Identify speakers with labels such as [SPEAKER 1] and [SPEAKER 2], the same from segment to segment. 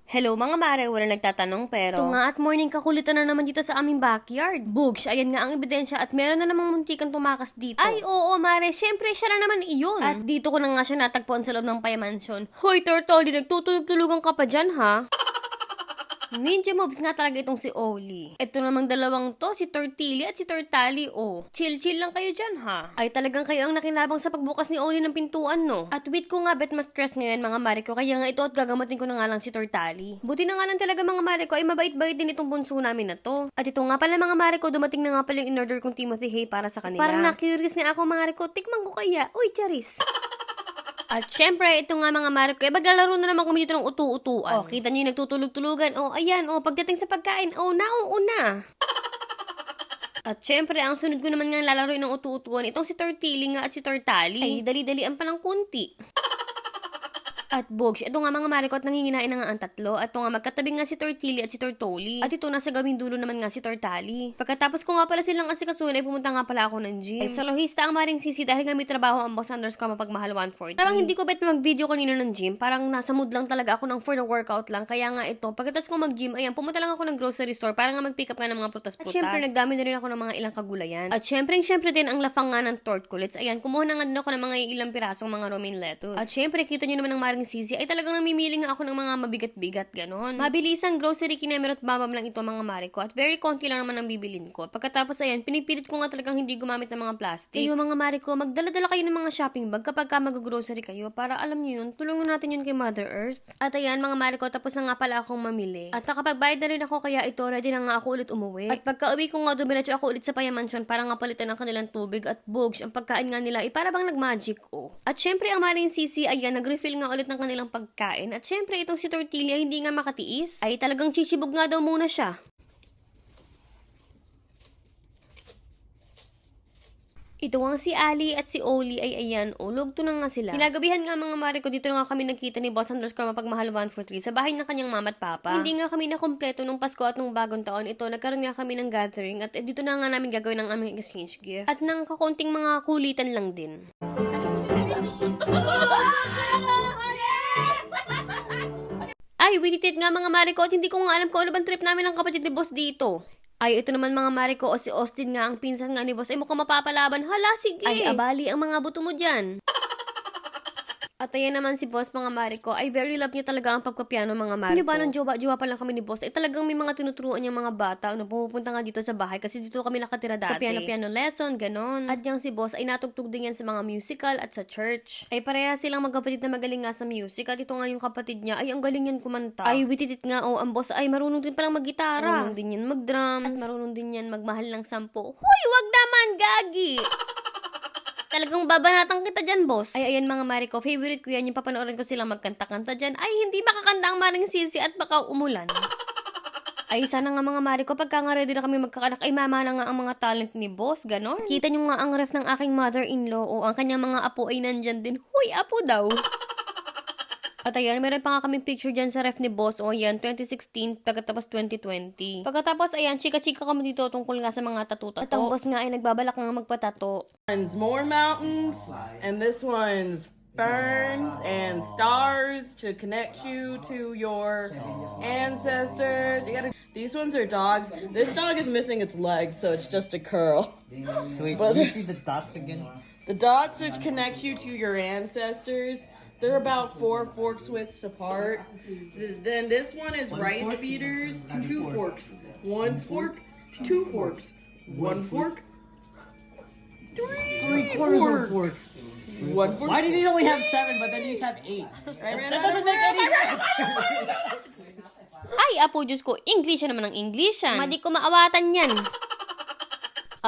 [SPEAKER 1] Hello mga mare, wala nagtatanong pero... Ito nga at morning kakulitan na naman dito sa aming backyard. Bugs, ayan nga ang ebidensya at meron na namang muntikan tumakas dito. Ay oo mare, syempre siya na naman iyon. At dito ko na nga siya natagpuan sa loob ng Payamansyon. Hoy Tortoli, nagtutulog-tulugan ka pa dyan ha? Ninja moves nga talaga itong si Oli. Ito namang dalawang to, si Tortili at si Tortali, oh. Chill-chill lang kayo dyan, ha? Ay talagang kayo ang nakinabang sa pagbukas ni Oli ng pintuan, no? At wait ko nga, bet mas stress ngayon, mga Mariko, kaya nga ito at gagamatin ko na nga lang si Tortali. Buti na nga lang talaga, mga Mariko, ay mabait-bait din itong bunso namin na to. At ito nga pala, mga Mariko, dumating na nga pala yung in-order kong Timothy Hay para sa kanila. Parang na-curious nga ako, mga Mariko, tikman ko kaya. Uy, Charis! At syempre, ito nga mga Mariko, maglalaro na naman kami dito ng utu-utuan. Oh, kita niyo yung nagtutulog-tulugan. Oh, ayan, oh, pagdating sa pagkain, oh, nauuna. At syempre, ang sunod ko naman nga lalaroin ng utu-utuan, itong si Tortili nga at si Tortali. Ay, dali-dalian pa ng kunti. At Bogs, ito nga mga Mariko at nanginginain na nga ang tatlo. At ito nga magkatabi nga si Tortili at si Tortoli. At ito nasa gawing dulo naman nga si Tortali. Pagkatapos ko nga pala silang asikasuhin ay pumunta nga pala ako ng gym. Ay solohista ang maring sisi dahil nga may trabaho ang boss underscore mapagmahal 140. Parang hindi ko bet mag-video kanina ng gym. Parang nasa mood lang talaga ako ng for the workout lang. Kaya nga ito, pagkatapos ko mag-gym, ayan, pumunta lang ako ng grocery store para nga mag-pick up nga ng mga prutas-prutas. At syempre, nagdami na rin ako ng mga ilang kagulayan. At syempre din ang lafang nga ng tortculets. Ayan, kumuha na nga din ako ng mga ilang pirasong mga romaine lettuce. At syempre, kita nyo naman ng maring sisi ay talagang namimili nga ako ng mga mabigat-bigat, ganon. Mabilisang grocery kinemerot babam lang ito mga Mariko at very konti lang naman ang bibilin ko. Pagkatapos ayan, pinipilit ko nga talagang hindi gumamit ng mga plastics. Kayo mga Mariko, magdala-dala kayo ng mga shopping bag kapag ka mag-grocery kayo para alam nyo yun, tulungan natin yun kay Mother Earth. At ayan mga Mariko, tapos na nga pala akong mamili. At nakapagbayad na rin ako kaya ito, ready na nga ako ulit umuwi. At pagka-uwi ko nga, dumiretso ako ulit sa Payamansyon para nga palitan ang kanilang tubig at bugs. Ang pagkain nga nila ay para bang nag-magic, oh. At syempre ang maring sisi, ayan, nag-refill nga ulit ng kanilang pagkain. At syempre, itong si Tortilla hindi nga makatiis. Ay talagang chichibog nga daw muna siya. Ito nga si Ali at si Oli ay ayan, lugto na nga sila. Kinagabihan nga mga Mariko, dito na nga kami nagkita ni Boss underscore mapagmahal 143 sa bahay ng kanyang mama at papa. Hindi nga kami nakompleto nung Pasko at nung bagong taon. Ito, nagkaroon nga kami ng gathering at dito na nga namin gagawin ang aming exchange gift. At ng kakunting mga kulitan lang din. Ay, wititit nga mga Mariko at hindi ko nga alam kung ano bang trip namin ng kapatid ni Boss dito. Ay, ito naman mga Mariko o si Austin nga ang pinsan nga ni Boss ay mukhang mapapalaban. Hala, sige! Ay, abali ang mga buto mo dyan. At ayan naman si Boss mga Mariko, ay very love niya talaga ang pagpapiano mga Mariko. Hindi ba nang jowa-jowa pa lang kami ni Boss, ay talagang may mga tinuturuan niyang mga bata na pumupunta nga dito sa bahay kasi dito kami nakatira dati. Piano-piano lesson, ganon. At yung si Boss ay natugtog din yan sa mga musical at sa church. Ay pareha silang magkapatid na magaling nga sa music at ito nga yung kapatid niya, ay ang galing yan kumanta. Ay wititit nga, ang Boss ay marunong din palang mag-gitara. Marunong din yan mag-drums. At marunong din yan magmahal ng 10. Hoy, wag naman, gagi! Talagang babanatang kita dyan, Boss. Ay, ayan mga Mariko, favorite ko yan, yung papanoorin ko silang magkanta-kanta dyan. Ay, hindi makakanta ang maring sisi at baka umulan. Ay, sana nga mga Mariko, pagka nga ready na kami magkakanak, ay mama na nga ang mga talent ni Boss, ganon. Kita nyo nga ang ref ng aking mother-in-law o ang kanyang mga apo ay nandyan din. Huy, apo daw. At ayan, meron pa nga kaming picture dyan sa ref ni Boss. O ayan, 2016, pagkatapos 2020. Pagkatapos, ayan, chika-chika kami dito tungkol nga sa mga tattoo-tattoo. At ang Boss nga ay nagbabalak nga magpatato.
[SPEAKER 2] One's more mountains, and this one's ferns and stars to connect you to your ancestors. These ones are dogs. This dog is missing its legs, so it's just a curl.
[SPEAKER 3] Wait,
[SPEAKER 2] But-
[SPEAKER 3] can you see the dots again?
[SPEAKER 2] The dots to connect you to your ancestors. They're about 4 forks widths apart. Then this one is rice beaters, 2 forks. 1 fork, 2 forks. 1 fork, 3
[SPEAKER 3] Quarters of a
[SPEAKER 2] forks.
[SPEAKER 3] fork.
[SPEAKER 2] 1 fork.
[SPEAKER 3] Why do these only have 7 but then these have 8? That doesn't make any sense.
[SPEAKER 1] Ay, apo Diyos ko, English naman ang English yan. Madi ko maawatan yan.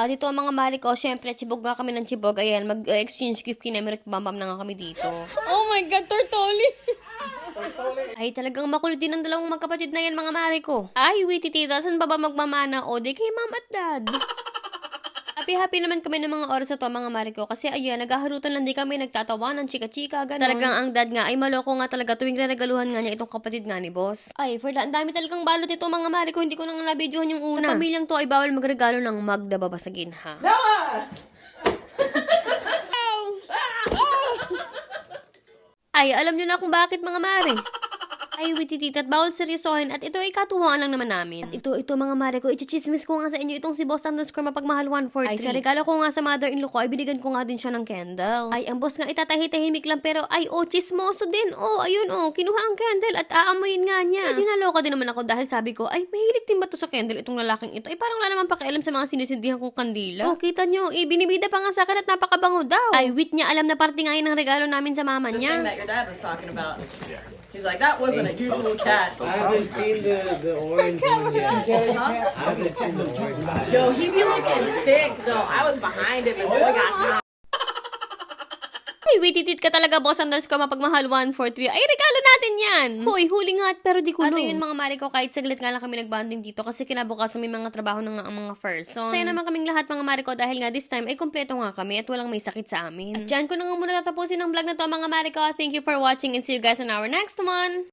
[SPEAKER 1] Dito ang mga mali ko, syempre, chibog nga kami ng chibog. Ayan, mag-exchange gift kinemerit bambam na nga kami dito. Oh my God, Tortoli! Ay, talagang makulit din ang dalawang magkapatid na yan, mga mali ko. Ay, wait, tita, saan ba magmamana? O, di kay mom at dad. Happy naman kami ng mga oras na to, mga mari ko. Kasi ayan, naghaharutan lang din kami, nagtatawanan, chika-chika, gano'n. Talagang ang dad nga ay maloko nga talaga tuwing regaluhan nga niya itong kapatid nga ni Boss. Ay, ang dami talagang balot nito, mga mari ko. Hindi ko nang nabidyohan yung una. Sa pamilyang to ay bawal magregalo ng magda babasagin, ha? Ay, alam nyo na kung bakit, mga mari. Ay, wititit at bawal seryosohin at ito ay katuwaan lang naman namin. At ito mga mare ko, ichismis ko nga sa inyo itong si Boss _ mapagmahal 143. Ay, sa regalo ko nga sa mother-in-law ko, ay binigyan ko nga din siya ng candle. Ay, ang boss nga itatahi-tahimik lang pero ay, chismoso din. Ayun, kinuha ang candle at aamoyin nga niya. Ay, ginaloka din naman ako dahil sabi ko, ay, mahilig din ba to sa candle itong lalaking ito? Ay, parang wala naman pakialam sa mga sinisindihan kong kandila. Kita nyo, binibida pa nga sa akin at napakabango daw. Ay, wit niya alam na parte nga yun ng regalo namin sa mama
[SPEAKER 2] Thing
[SPEAKER 1] niya.
[SPEAKER 2] that your dad was talking about. He's like, that wasn't a usual cat.
[SPEAKER 4] I haven't seen the orange one yet. I haven't seen the orange one.
[SPEAKER 2] Yo, he be looking thick though. I was behind him and we got
[SPEAKER 1] Ay, wititit ka talaga, Boss _ mapagmahal 143. Ay, regalo natin yan! Hoy, huli nga at pero di kulong. At yun mga mare ko, kahit saglit nga lang kami nagbanding dito kasi kinabukas may mga trabaho na nga ang mga person. Saya naman kaming lahat mga mare ko dahil nga this time ay kompleto nga kami at walang may sakit sa amin. At dyan ko na nga muna tatapusin ang vlog na to mga mare ko. Thank you for watching and see you guys on our next one!